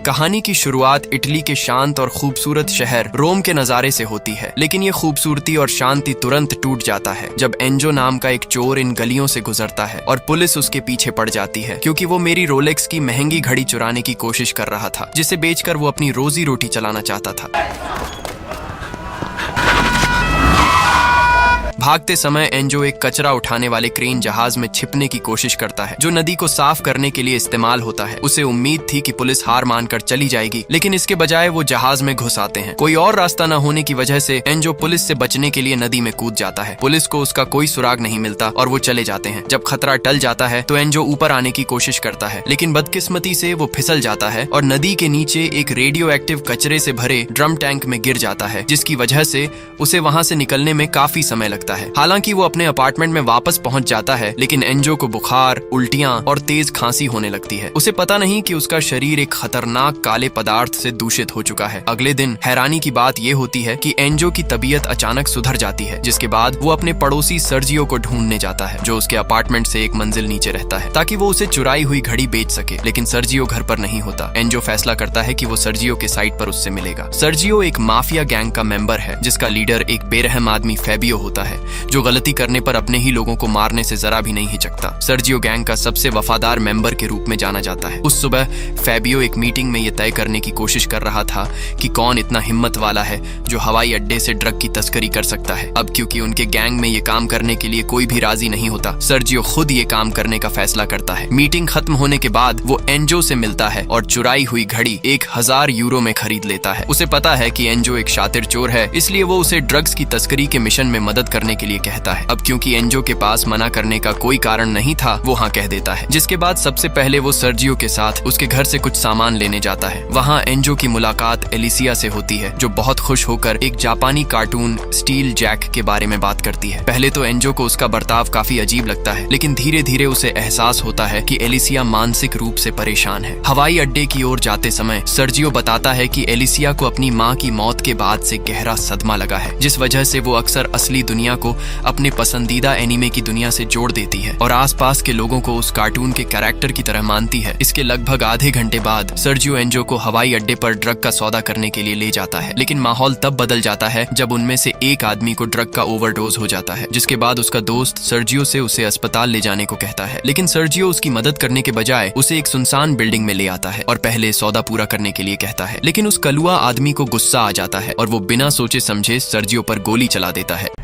कहानी की शुरुआत इटली के शांत और खूबसूरत शहर रोम के नज़ारे से होती है, लेकिन ये खूबसूरती और शांति तुरंत टूट जाता है जब एंजो नाम का एक चोर इन गलियों से गुजरता है और पुलिस उसके पीछे पड़ जाती है, क्योंकि वो मेरी रोलेक्स की महंगी घड़ी चुराने की कोशिश कर रहा था, जिसे बेचकर वो अपनी रोजी रोटी चलाना चाहता था। भागते समय एंजो एक कचरा उठाने वाले क्रेन जहाज में छिपने की कोशिश करता है, जो नदी को साफ करने के लिए इस्तेमाल होता है। उसे उम्मीद थी कि पुलिस हार मानकर चली जाएगी, लेकिन इसके बजाय वो जहाज में घुस आते हैं। कोई और रास्ता न होने की वजह से एंजो पुलिस से बचने के लिए नदी में कूद जाता है। पुलिस को उसका कोई सुराग नहीं मिलता और वो चले जाते हैं। जब खतरा टल जाता है तो एंजो ऊपर आने की कोशिश करता है, लेकिन बदकिस्मती से वो फिसल जाता है और नदी के नीचे एक रेडियो एक्टिव कचरे से भरे ड्रम टैंक में गिर जाता है, जिसकी वजह से उसे वहां से निकलने में काफी समय लगता है। हालांकि वो अपने अपार्टमेंट में वापस पहुंच जाता है, लेकिन एंजो को बुखार, उल्टियां और तेज खांसी होने लगती है। उसे पता नहीं कि उसका शरीर एक खतरनाक काले पदार्थ से दूषित हो चुका है। अगले दिन हैरानी की बात ये होती है कि एंजो की तबीयत अचानक सुधर जाती है, जिसके बाद वो अपने पड़ोसी सर्जियो को ढूंढने जाता है, जो उसके अपार्टमेंट से एक मंजिल नीचे रहता है, ताकि वो उसे चुराई हुई घड़ी बेच सके। लेकिन सर्जियो घर पर नहीं होता। एंजो फैसला करता है कि वो सर्जियो के साइट पर उससे मिलेगा। सर्जियो एक माफिया गैंग का मेंबर है, जिसका लीडर एक बेरहम आदमी फेबियो होता है, जो गलती करने पर अपने ही लोगों को मारने से जरा भी नहीं हिचकता। सर्जियो गैंग का सबसे वफादार मेंबर के रूप में जाना जाता है। उस सुबह फेबियो एक मीटिंग में ये तय करने की कोशिश कर रहा था कि कौन इतना हिम्मत वाला है जो हवाई अड्डे से ड्रग की तस्करी कर सकता है। अब क्योंकि उनके गैंग में ये काम करने के लिए कोई भी राजी नहीं होता, सर्जियो खुद ये काम करने का फैसला करता है। मीटिंग खत्म होने के बाद वो एंजो से मिलता है और चुराई हुई घड़ी 1000 यूरो में खरीद लेता है। उसे पता है कि एंजो एक शातिर चोर है, इसलिए वो उसे ड्रग्स की तस्करी के मिशन में मदद करने के लिए कहता है। अब क्योंकि एंजो के पास मना करने का कोई कारण नहीं था, वो हाँ कह देता है, जिसके बाद सबसे पहले वो सर्जियो के साथ उसके घर से कुछ सामान लेने जाता है। वहाँ एंजो की मुलाकात एलिसिया से होती है, जो बहुत खुश होकर एक जापानी कार्टून स्टील जैक के बारे में बात करती है। पहले तो एंजो को उसका बर्ताव काफी अजीब लगता है, लेकिन धीरे धीरे उसे एहसास होता है कि एलिसिया मानसिक रूप से परेशान है। हवाई अड्डे की ओर जाते समय सर्जियो बताता है कि एलिसिया को अपनी माँ की मौत के बाद से गहरा सदमा लगा है, जिस वजह से वो अक्सर असली दुनिया को अपने पसंदीदा एनीमे की दुनिया से जोड़ देती है और आसपास के लोगों को उस कार्टून के कैरेक्टर की तरह मानती है। इसके लगभग आधे घंटे बाद सर्जियो एंजो को हवाई अड्डे पर ड्रग का सौदा करने के लिए ले जाता है, लेकिन माहौल तब बदल जाता है जब उनमें से एक आदमी को ड्रग का ओवरडोज हो जाता है, जिसके बाद उसका दोस्त सर्जियो से उसे अस्पताल ले जाने को कहता है। लेकिन सर्जियो उसकी मदद करने के बजाय उसे एक सुनसान बिल्डिंग में ले आता है और पहले सौदा पूरा करने के लिए कहता है। लेकिन उस कलुआ आदमी को गुस्सा आ जाता है और वो बिना सोचे समझे सर्जियो पर गोली चला देता है।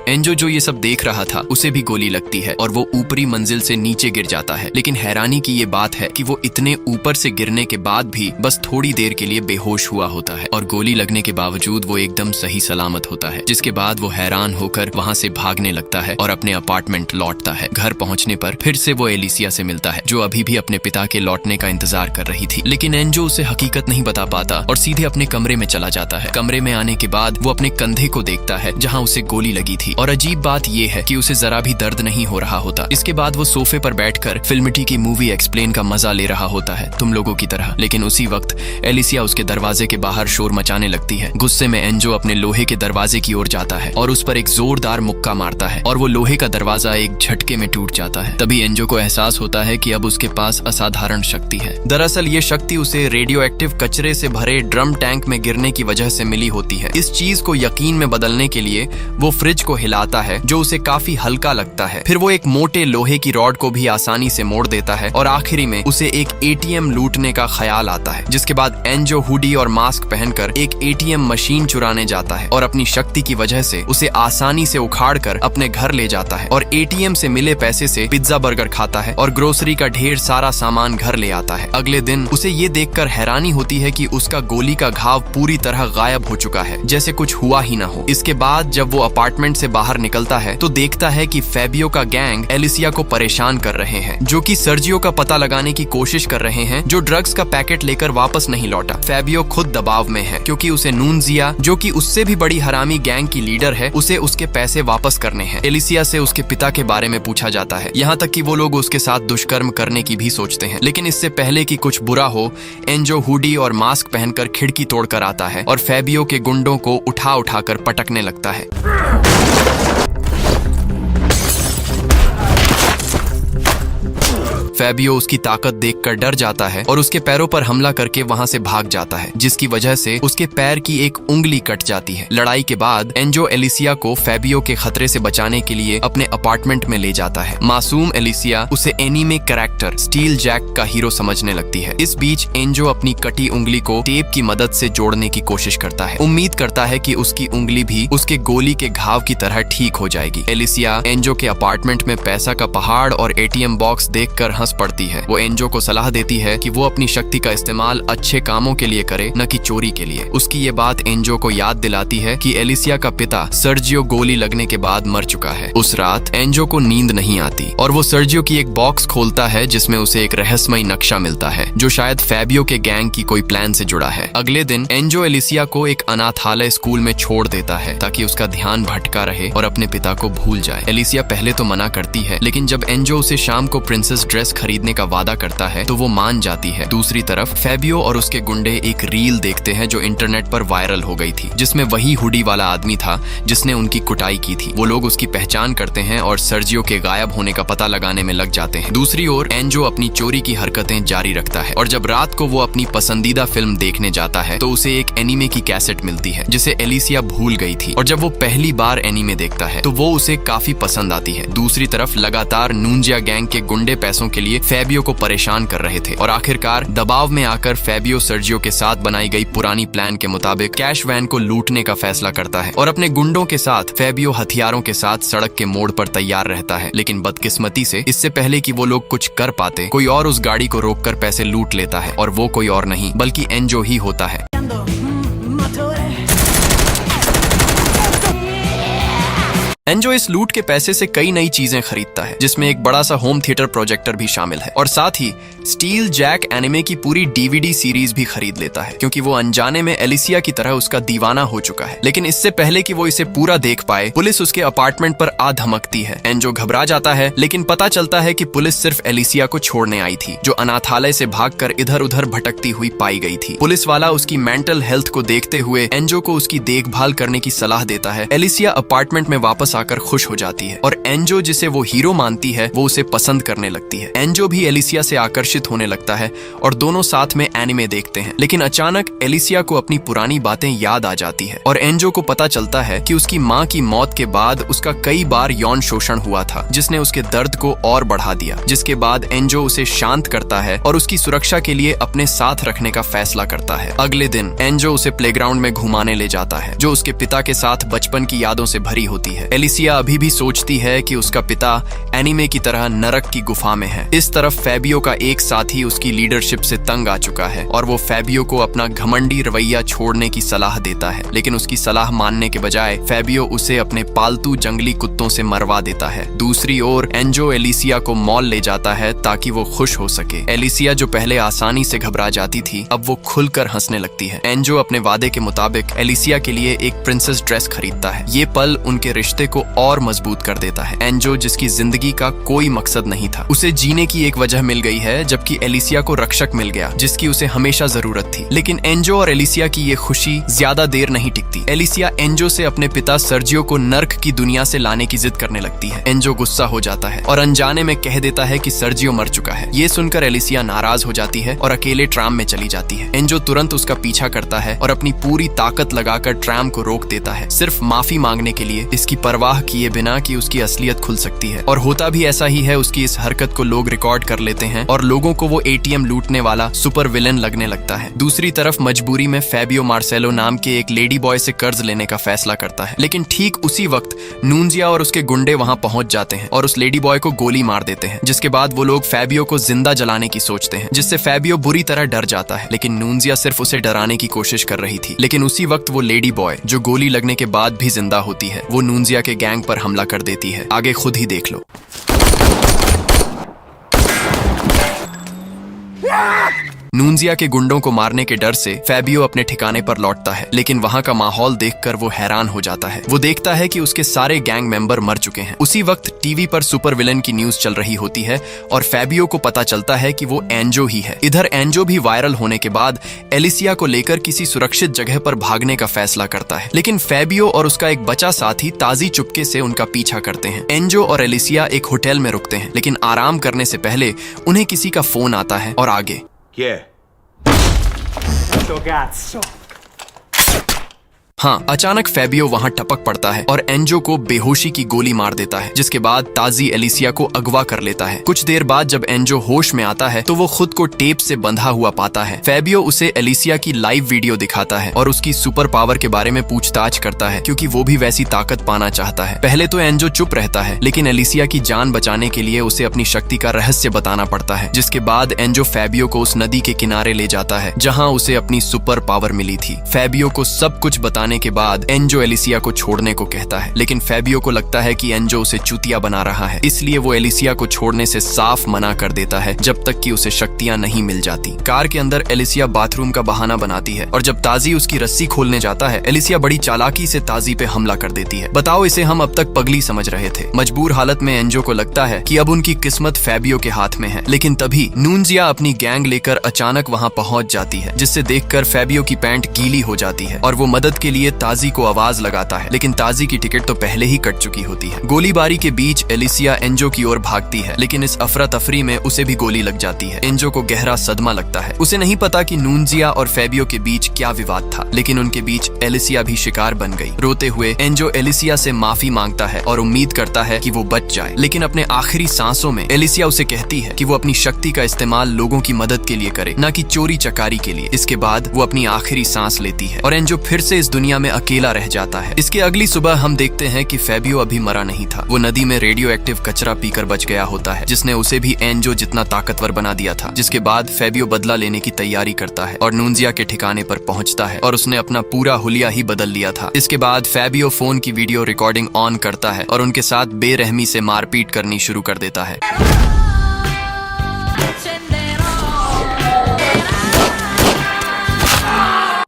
एंजो जो ये सब देख रहा था, उसे भी गोली लगती है और वो ऊपरी मंजिल से नीचे गिर जाता है। लेकिन हैरानी की ये बात है कि वो इतने ऊपर से गिरने के बाद भी बस थोड़ी देर के लिए बेहोश हुआ होता है और गोली लगने के बावजूद वो एकदम सही सलामत होता है, जिसके बाद वो हैरान होकर वहाँ से भागने लगता है और अपने अपार्टमेंट लौटता है। घर पहुँचने पर फिर से वो एलिसिया से मिलता है, जो अभी भी अपने पिता के लौटने का इंतजार कर रही थी। लेकिन एंजो उसे हकीकत नहीं बता पाता और सीधे अपने कमरे में चला जाता है। कमरे में आने के बाद वो अपने कंधे को देखता है जहाँ उसे गोली लगी थी, और अजीब बात यह है कि उसे जरा भी दर्द नहीं हो रहा होता। इसके बाद वो सोफे पर बैठकर फिल्मिटी की मूवी एक्सप्लेन का मजा ले रहा होता है, तुम लोगों की तरह। लेकिन उसी वक्त एलिसिया उसके दरवाजे के बाहर शोर मचाने लगती है। गुस्से में एंजो अपने लोहे के दरवाजे की ओर जाता है और उस पर एक जोरदार मुक्का मारता है और वो लोहे का दरवाजा एक झटके में टूट जाता है। तभी एंजो को एहसास होता है कि अब उसके पास असाधारण शक्ति है। दरअसल ये शक्ति उसे रेडियो एक्टिव कचरे से भरे ड्रम टैंक में गिरने की वजह से मिली होती है। इस चीज को यकीन में बदलने के लिए वो फ्रिज को हिलाता है, जो उसे काफी हल्का लगता है। फिर वो एक मोटे लोहे की रॉड को भी आसानी से मोड़ देता है और आखिरी में उसे एक एटीएम लूटने का ख्याल आता है, जिसके बाद एंजो हुडी और मास्क पहनकर एक एटीएम मशीन चुराने जाता है और अपनी शक्ति की वजह से उसे आसानी से उखाड़कर अपने घर ले जाता है और एटीएम से मिले पैसे से पिज्जा बर्गर खाता है और ग्रोसरी का ढेर सारा सामान घर ले आता है। अगले दिन उसे ये देखकर हैरानी होती है कि उसका गोली का घाव पूरी तरह गायब हो चुका है, जैसे कुछ हुआ ही ना हो। इसके बाद जब वो अपार्टमेंट से बाहर निकलता है तो देखता है कि फेबियो का गैंग एलिसिया को परेशान कर रहे हैं, जो कि सर्जियो का पता लगाने की कोशिश कर रहे हैं, जो ड्रग्स का पैकेट लेकर वापस नहीं लौटा। फेबियो खुद दबाव में है क्योंकि उसे नूनजिया, जो कि उससे भी बड़ी हरामी गैंग की लीडर है, उसे उसके पैसे वापस करने हैं। एलिसिया से उसके पिता के बारे में पूछा जाता है, यहाँ तक कि वो लोग उसके साथ दुष्कर्म करने की भी सोचते हैं। लेकिन इससे पहले कि कुछ बुरा हो, एंजो हुडी और मास्क पहनकर खिड़की तोड़कर आता है और फेबियो के गुंडों को उठा उठाकर पटकने लगता है। फैबियो उसकी ताकत देखकर डर जाता है और उसके पैरों पर हमला करके वहाँ से भाग जाता है, जिसकी वजह से उसके पैर की एक उंगली कट जाती है। लड़ाई के बाद एंजो एलिसिया को फैबियो के खतरे से बचाने के लिए अपने अपार्टमेंट में ले जाता है। मासूम एलिसिया उसे एनीमे कैरेक्टर स्टील जैक का हीरो समझने लगती है। इस बीच एंजो अपनी कटी उंगली को टेप की मदद से जोड़ने की कोशिश करता है। उम्मीद करता है कि उसकी उंगली भी उसके गोली के घाव की तरह ठीक हो जाएगी। एलिसिया एंजो के अपार्टमेंट में पैसा का पहाड़ और एटीएम बॉक्स देखकर हंस पड़ती है। वो एंजो को सलाह देती है कि वो अपनी शक्ति का इस्तेमाल अच्छे कामों के लिए करे, न कि चोरी के लिए। उसकी ये बात एंजो को याद दिलाती है कि एलिसिया का पिता सर्जियो गोली लगने के बाद मर चुका है। उस रात एंजो को नींद नहीं आती और वो सर्जियो की एक बॉक्स खोलता है जिसमें उसे एक रहस्यमयी नक्शा मिलता है जो शायद फैबियो के गैंग की कोई प्लान से जुड़ा है। अगले दिन एंजो एलिसिया को एक अनाथालय स्कूल में छोड़ देता है ताकि उसका ध्यान भटका रहे और अपने पिता को भूल जाए। एलिसिया पहले तो मना करती है, लेकिन जब एंजो उसे शाम को प्रिंसेस ड्रेस खरीदने का वादा करता है तो वो मान जाती है। दूसरी तरफ फैबियो और उसके गुंडे एक रील देखते हैं जो इंटरनेट पर वायरल हो गई थी, जिसमें वही हुडी वाला आदमी था जिसने उनकी कुटाई की थी। वो लोग उसकी पहचान करते हैं और सर्जियो के गायब होने का पता लगाने में लग जाते हैं। दूसरी ओर एंजो अपनी चोरी की हरकतें जारी रखता है और जब रात को वो अपनी पसंदीदा फिल्म देखने जाता है तो उसे एक एनीमे की कैसेट मिलती है जिसे एलिसिया भूल गई थी, और जब वो पहली बार एनीमे देखता है तो वो उसे काफी पसंद आती है। दूसरी तरफ लगातार नूंजिया गैंग के गुंडे पैसों के लिए फैबियो को परेशान कर रहे थे और आखिरकार दबाव में आकर फैबियो सर्जियो के साथ बनाई गई पुरानी प्लान के मुताबिक कैश वैन को लूटने का फैसला करता है और अपने गुंडों के साथ फैबियो हथियारों के साथ सड़क के मोड़ पर तैयार रहता है। लेकिन बदकिस्मती से इससे पहले कि वो लोग कुछ कर पाते, कोई और उस गाड़ी को रोककर पैसे लूट लेता है और वो कोई और नहीं बल्कि एंजो ही होता है। एंजो इस लूट के पैसे से कई नई चीजें खरीदता है, जिसमें एक बड़ा सा होम थिएटर प्रोजेक्टर भी शामिल है और साथ ही स्टील जैक एनिमे की पूरी डीवीडी सीरीज भी खरीद लेता है, क्योंकि वो अनजाने में एलिसिया की तरह उसका दीवाना हो चुका है। लेकिन इससे पहले कि वो इसे पूरा देख पाए, पुलिस उसके अपार्टमेंट पर आ धमकती है। एंजो घबरा जाता है, लेकिन पता चलता है कि पुलिस सिर्फ एलिसिया को छोड़ने आई थी, जो अनाथालय से भागकर इधर उधर भटकती हुई पाई गई थी। पुलिस वाला उसकी मेंटल हेल्थ को देखते हुए एंजो को उसकी देखभाल करने की सलाह देता है। एलिसिया अपार्टमेंट में वापस आकर खुश हो जाती है और एंजो, जिसे वो हीरो मानती है, वो उसे पसंद करने लगती है। एंजो भी एलिसिया से आकर्षित होने लगता है और दोनों साथ में एनिमे देखते हैं। लेकिन अचानक एलिसिया को अपनी पुरानी बातें याद आ जाती है और एंजो को पता चलता है कि उसकी माँ की मौत के बाद उसका कई बार यौन शोषण हुआ था, जिसने उसके दर्द को और बढ़ा दिया। जिसके बाद एंजो उसे शांत करता है और उसकी सुरक्षा के लिए अपने साथ रखने का फैसला करता है। अगले दिन एंजो उसे प्लेग्राउंड में घुमाने ले जाता है, जो उसके पिता के साथ बचपन की यादों से भरी होती है। एलिसिया अभी भी सोचती है कि उसका पिता एनीमे की तरह नरक की गुफा में है। इस तरफ फैबियो का एक साथी उसकी लीडरशिप से तंग आ चुका है और वो फैबियो को अपना घमंडी रवैया छोड़ने की सलाह देता है, लेकिन उसकी सलाह मानने के बजाय फैबियो उसे अपने पालतू जंगली कुत्तों से मरवा देता है। दूसरी ओर एंजो एलिसिया को मॉल ले जाता है ताकि वो खुश हो सके। एलिसिया, जो पहले आसानी से घबरा जाती थी, अब वो खुलकर हंसने लगती है। एंजो अपने वादे के मुताबिक एलिसिया के लिए एक प्रिंसेस ड्रेस खरीदता है। ये पल उनके रिश्ते को और मजबूत कर देता है। एंजो, जिसकी जिंदगी का कोई मकसद नहीं था, उसे जीने की एक वजह मिल गई है, जबकि एलिसिया को रक्षक मिल गया जिसकी उसे हमेशा जरूरत थी। लेकिन एंजो और एलिसिया की ये खुशी ज्यादा देर नहीं टिकती। एलिसिया एंजो से अपने पिता सर्जियो को नर्क की दुनिया से लाने की जिद करने लगती है। एंजो गुस्सा हो जाता है और अनजाने में कह देता है कि सर्जियो मर चुका है। ये सुनकर एलिसिया नाराज हो जाती है और अकेले ट्राम में चली जाती है। एंजो तुरंत उसका पीछा करता है और अपनी पूरी ताकत लगाकर ट्राम को रोक देता है, सिर्फ माफी मांगने के लिए, इसकी परवाह किए बिना कि उसकी असलियत खुल सकती है। और होता भी ऐसा ही है। उसकी इस हरकत को लोग रिकॉर्ड कर लेते हैं और लोगों को वो एटीएम लूटने वाला सुपर विलेन लगने लगता है। दूसरी तरफ मजबूरी में फैबियो मार्सेलो नाम के एक लेडी बॉय से कर्ज लेने का फैसला करता है, लेकिन ठीक उसी वक्त नूंजिया और उसके गुंडे वहां पहुंच जाते हैं और उस लेडी बॉय को गोली मार देते हैं, जिसके बाद वो लोग फैबियो को जिंदा जलाने की सोचते हैं, जिससे फैबियो बुरी तरह डर जाता है। लेकिन नूंजिया सिर्फ उसे डराने की कोशिश कर रही थी। लेकिन उसी वक्त वो लेडी बॉय, जो गोली लगने के बाद भी जिंदा होती है, वो नूंजिया के गैंग पर हमला कर देती है। आगे खुद ही देख लो। नूंजिया के गुंडों को मारने के डर से फैबियो अपने ठिकाने पर लौटता है, लेकिन वहाँ का माहौल देखकर वो हैरान हो जाता है। वो देखता है कि उसके सारे गैंग मेंबर मर चुके हैं। उसी वक्त टीवी पर सुपर विलन की न्यूज चल रही होती है और फैबियो को पता चलता है कि वो एंजो ही है। इधर एंजो भी वायरल होने के बाद एलिसिया को लेकर किसी सुरक्षित जगह पर भागने का फैसला करता है, लेकिन फैबियो और उसका एक बचा साथी ताजी चुपके से उनका पीछा करते हैं। एंजो और एलिसिया एक होटल में रुकते हैं, लेकिन आराम करने से पहले उन्हें किसी का फोन आता है और आगे हाँ, अचानक फैबियो वहां टपक पड़ता है और एंजो को बेहोशी की गोली मार देता है, जिसके बाद ताजी एलिसिया को अगवा कर लेता है। कुछ देर बाद जब एंजो होश में आता है तो वो खुद को टेप से बंधा हुआ पाता है। फैबियो उसे एलिसिया की लाइव वीडियो दिखाता है और उसकी सुपर पावर के बारे में पूछताछ करता है, क्योंकि वो भी वैसी ताकत पाना चाहता है। पहले तो एंजो चुप रहता है, लेकिन एलिसिया की जान बचाने के लिए उसे अपनी शक्ति का रहस्य बताना पड़ता है। जिसके बाद एंजो फैबियो को उस नदी के किनारे ले जाता है जहाँ उसे अपनी सुपर पावर मिली थी। फैबियो को सब कुछ बताने के बाद एंजो एलिसिया को छोड़ने को कहता है, लेकिन फैबियो को लगता है कि एंजो उसे चूतिया बना रहा है, इसलिए वो एलिसिया को छोड़ने से साफ मना कर देता है जब तक कि उसे शक्तियां नहीं मिल जाती। कार के अंदर एलिसिया बाथरूम का बहाना बनाती है और जब ताजी उसकी रस्सी खोलने जाता है, एलिसिया बड़ी चालाकी से ताजी पे हमला कर देती है। बताओ, इसे हम अब तक पगली समझ रहे थे। मजबूर हालत में एंजो को लगता है कि अब उनकी किस्मत फैबियो के हाथ में है, लेकिन तभी नूंजिया अपनी गैंग लेकर अचानक वहाँ पहुँच जाती है, जिससे देखकर फैबियो की पैंट गीली हो जाती है और वो मदद के लिए ताजी को आवाज लगाता है, लेकिन ताजी की टिकट तो पहले ही कट चुकी होती है। गोलीबारी के बीच एलिसिया एंजो की ओर भागती है, लेकिन इस अफरा तफरी में उसे भी गोली लग जाती है। एंजो को गहरा सदमा लगता है। उसे नहीं पता कि नूंजिया और फैबियो के बीच क्या विवाद था, लेकिन उनके बीच एलिसिया भी शिकार बन गई। रोते हुए एंजो एलिसिया से माफी मांगता है और उम्मीद करता है कि वो बच जाए, लेकिन अपने आखिरी सांसों में एलिसिया उसे कहती है कि वो अपनी शक्ति का इस्तेमाल लोगों की मदद के लिए करे, न कि चोरी चकारी के लिए। इसके बाद वो अपनी आखिरी सांस लेती है और एंजो फिर से इस दुनिया में अकेला रह जाता है। इसके अगली सुबह हम देखते हैं कि फैबियो अभी मरा नहीं था। वो नदी में रेडियो एक्टिव कचरा पीकर बच गया होता है, जिसने उसे भी एंजो जितना ताकतवर बना दिया था। जिसके बाद फैबियो बदला लेने की तैयारी करता है और नूंजिया के ठिकाने पर पहुंचता है और उसने अपना पूरा हुलिया ही बदल लिया था। इसके बाद फैबियो फोन की वीडियो रिकॉर्डिंग ऑन करता है और उनके साथ बेरहमी से मारपीट करनी शुरू कर देता है।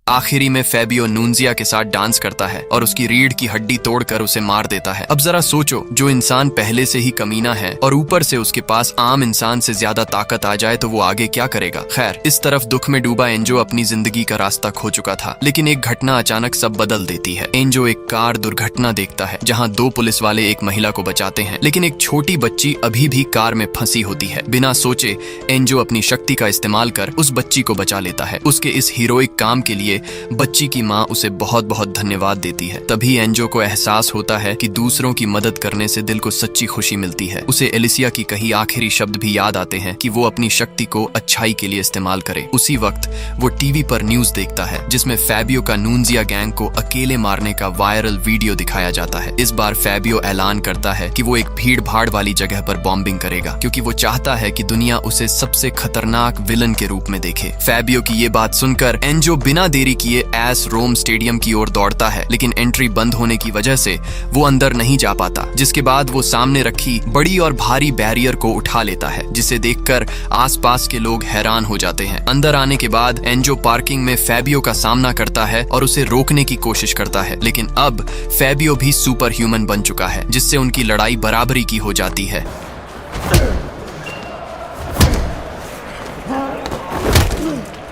आखिरी में फैबियो नूंजिया के साथ डांस करता है और उसकी रीढ़ की हड्डी तोड़कर उसे मार देता है। अब जरा सोचो, जो इंसान पहले से ही कमीना है और ऊपर से उसके पास आम इंसान से ज्यादा ताकत आ जाए तो वो आगे क्या करेगा। खैर, इस तरफ दुख में डूबा एंजो अपनी जिंदगी का रास्ता खो चुका था, लेकिन एक घटना अचानक सब बदल देती है। एंजो एक कार दुर्घटना देखता है जहाँ 2 पुलिस वाले एक महिला को बचाते हैं, लेकिन एक छोटी बच्ची अभी भी कार में फंसी होती है। बिना सोचे एंजो अपनी शक्ति का इस्तेमाल कर उस बच्ची को बचा लेता है। उसके इस हीरोइक काम के लिए बच्ची की माँ उसे बहुत बहुत धन्यवाद देती है। तभी एंजो को एहसास होता है कि दूसरों की मदद करने से दिल को सच्ची खुशी मिलती है। उसे एलिसिया की कही आखिरी शब्द भी याद आते हैं कि वो अपनी शक्ति को अच्छाई के लिए इस्तेमाल करे। उसी वक्त वो टीवी पर न्यूज देखता है जिसमें फैबियो का नूंजिया गैंग को अकेले मारने का वायरल वीडियो दिखाया जाता है। इस बार फैबियो ऐलान करता है कि वो एक भीड़ भाड़ वाली जगह पर बॉम्बिंग करेगा, क्योंकि वो चाहता है कि दुनिया उसे सबसे खतरनाक विलन के रूप में देखे। फैबियो की ये बात सुनकर एंजो बिना देरी किए एस रोम स्टेडियम की ओर दौड़ता है, लेकिन एंट्री बंद होने की वजह से वो अंदर नहीं जा पाता। जिसके बाद वो सामने रखी बड़ी और भारी बैरियर को उठा लेता है, जिसे देखकर आसपास के लोग हैरान हो जाते हैं। अंदर आने के बाद एंजो पार्किंग में फैबियो का सामना करता है और उसे रोकने की कोशिश करता है, लेकिन अब फैबियो भी सुपर ह्यूमन बन चुका है, जिससे उनकी लड़ाई बराबरी की हो जाती है।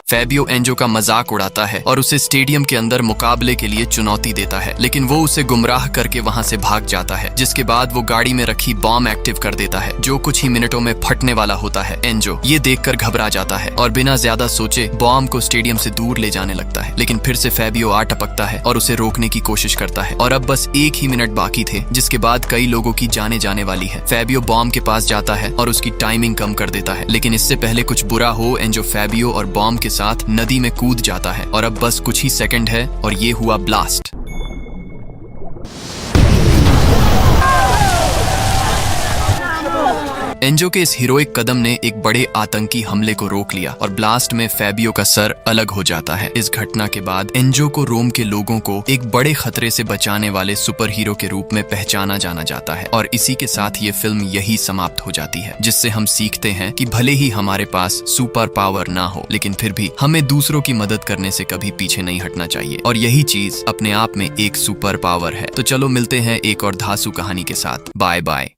फैबियो एंजो का मजाक उड़ाता है और उसे स्टेडियम के अंदर मुकाबले के लिए चुनौती देता है, लेकिन वो उसे गुमराह करके वहां से भाग जाता है। जिसके बाद वो गाड़ी में रखी बॉम्ब एक्टिव कर देता है, जो कुछ ही मिनटों में फटने वाला होता है। एंजो ये देखकर घबरा जाता है और बिना ज्यादा सोचे बॉम्ब को स्टेडियम से दूर ले जाने लगता है, लेकिन फिर से फैबियो आ टपकता है और उसे रोकने की कोशिश करता है। और अब बस 1 ही मिनट बाकी थे, जिसके बाद कई लोगों की जाने जाने वाली है। फैबियो बॉम्ब के पास जाता है और उसकी टाइमिंग कम कर देता है, लेकिन इससे पहले कुछ बुरा हो, एंजो फैबियो और बॉम्ब के साथ नदी में कूद जाता है। और अब बस कुछ ही सेकंड है और ये हुआ ब्लास्ट। एंजो के इस हीरोइक कदम ने एक बड़े आतंकी हमले को रोक लिया और ब्लास्ट में फैबियो का सर अलग हो जाता है। इस घटना के बाद एंजो को रोम के लोगों को एक बड़े खतरे से बचाने वाले सुपर हीरो के रूप में पहचाना जाना जाता है। और इसी के साथ ये फिल्म यही समाप्त हो जाती है, जिससे हम सीखते हैं कि भले ही हमारे पास सुपर पावर ना हो, लेकिन फिर भी हमें दूसरों की मदद करने से कभी पीछे नहीं हटना चाहिए। और यही चीज अपने आप में एक सुपर पावर है। तो चलो मिलते हैं एक और धांसू कहानी के साथ। Bye bye.